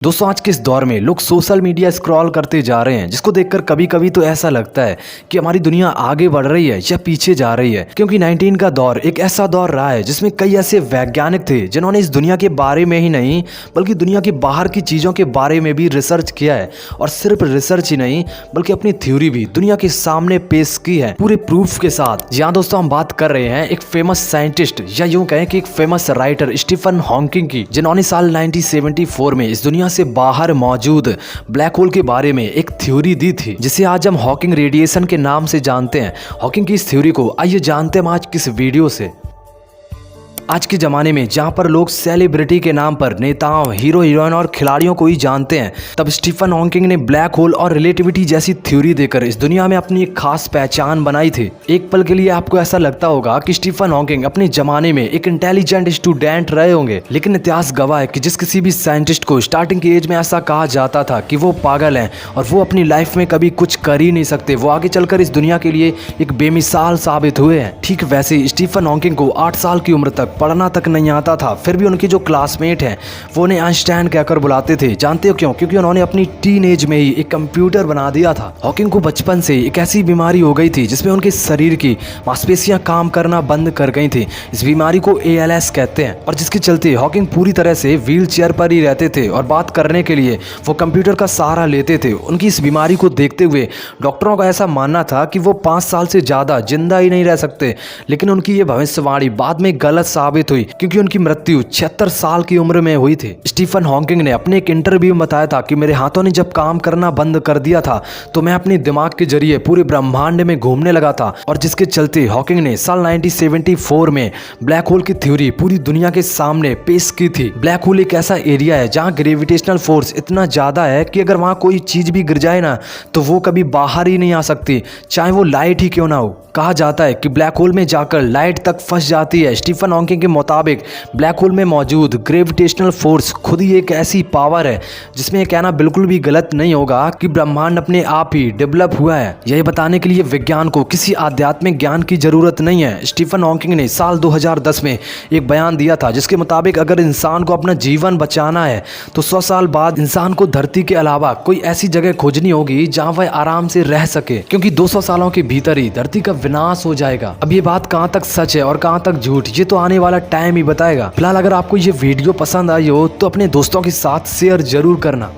दोस्तों आज के इस दौर में लोग सोशल मीडिया स्क्रॉल करते जा रहे हैं, जिसको देखकर कभी कभी तो ऐसा लगता है कि हमारी दुनिया आगे बढ़ रही है या पीछे जा रही है। क्योंकि 19 का दौर एक ऐसा दौर रहा है जिसमें कई ऐसे वैज्ञानिक थे जिन्होंने इस दुनिया के बारे में ही नहीं बल्कि दुनिया के बाहर की चीज़ों के बारे में भी रिसर्च किया है। और सिर्फ रिसर्च ही नहीं बल्कि अपनी थ्योरी भी दुनिया के सामने पेश की है पूरे प्रूफ के साथ। जी हाँ दोस्तों, हम बात कर रहे हैं एक फेमस साइंटिस्ट या यूं कहें कि एक फेमस राइटर स्टीफन हॉकिंग की, जिन्होंने साल 1974 में इस दुनिया से बाहर मौजूद ब्लैक होल के बारे में एक थ्योरी दी थी, जिसे आज हम हॉकिंग रेडिएशन के नाम से जानते हैं। हॉकिंग की इस थ्योरी को आइए जानते हैं हम आज किस वीडियो से। आज के ज़माने में जहाँ पर लोग सेलिब्रिटी के नाम पर नेताओं, हीरो हीरोइन और खिलाड़ियों को ही जानते हैं, तब स्टीफन हॉकिंग ने ब्लैक होल और रिलेटिविटी जैसी थ्योरी देकर इस दुनिया में अपनी एक खास पहचान बनाई थी। एक पल के लिए आपको ऐसा लगता होगा कि स्टीफन हॉकिंग अपने ज़माने में एक इंटेलिजेंट स्टूडेंट रहे होंगे, लेकिन इतिहास गवाह है कि जिस किसी भी साइंटिस्ट को स्टार्टिंग की एज में ऐसा कहा जाता था कि वो पागल हैं और वो अपनी लाइफ में कभी कुछ कर ही नहीं सकते, वो आगे चलकर इस दुनिया के लिए एक बेमिसाल साबित हुए हैं। ठीक वैसे ही स्टीफन हॉकिंग को 8 साल की उम्र तक पढ़ना तक नहीं आता था, फिर भी उनके जो क्लासमेट हैं वो उन्हें आइंस्टाइन कहकर बुलाते थे। जानते हो क्यों? क्योंकि उन्होंने अपनी टीन एज में ही एक कंप्यूटर बना दिया था। हॉकिंग को बचपन से एक ऐसी बीमारी हो गई थी जिसमें उनके शरीर की मांसपेशियां काम करना बंद कर गई थी। इस बीमारी को ALS कहते हैं, और जिसके चलते हॉकिंग पूरी तरह से व्हील चेयर पर ही रहते थे और बात करने के लिए वो कंप्यूटर का सहारा लेते थे। उनकी इस बीमारी को देखते हुए डॉक्टरों का ऐसा मानना था कि वो 5 साल से ज़्यादा जिंदा ही नहीं रह सकते, लेकिन उनकी ये भविष्यवाणी बाद में गलत साबित हुई क्योंकि उनकी मृत्यु 76 साल की उम्र में हुई थी। स्टीफन हॉकिंग ने अपने एक इंटरव्यू में बताया था कि मेरे हाथों ने जब काम करना बंद कर दिया था तो मैं अपने दिमाग के जरिए पूरे ब्रह्मांड में घूमने लगा था, और जिसके चलते हॉकिंग ने साल 1974 में ब्लैक होल की थ्योरी पूरी दुनिया के सामने पेश की थी। ब्लैक होल एक ऐसा एरिया है जहाँ ग्रेविटेशनल फोर्स इतना ज़्यादा है कि अगर वहाँ कोई चीज़ भी गिर जाए ना तो वो कभी बाहर ही नहीं आ सकती, चाहे वो लाइट ही क्यों ना हो। कहा जाता है कि ब्लैक होल में जाकर लाइट तक फंस जाती है। स्टीफन हॉकिंग के मुताबिक ब्लैक होल में मौजूद ग्रेविटेशनल फोर्स खुद ही एक ऐसी पावर है जिसमें यह कहना बिल्कुल भी गलत नहीं होगा कि ब्रह्मांड अपने आप ही डेवलप हुआ है। यह बताने के लिए विज्ञान को किसी आध्यात्मिक ज्ञान की जरूरत नहीं है। स्टीफन हॉकिंग ने साल 2010 में एक बयान दिया था जिसके मुताबिक अगर इंसान को अपना जीवन बचाना है तो 100 साल बाद इंसान को धरती के अलावा कोई ऐसी जगह खोजनी होगी जहाँ वह आराम से रह सके, क्योंकि 200 सालों के भीतर ही धरती का विनाश हो जाएगा। अब ये बात कहाँ तक सच है और कहाँ तक झूठ, ये तो आने वाला टाइम ही बताएगा। फिलहाल अगर आपको ये वीडियो पसंद आई हो तो अपने दोस्तों के साथ शेयर जरूर करना।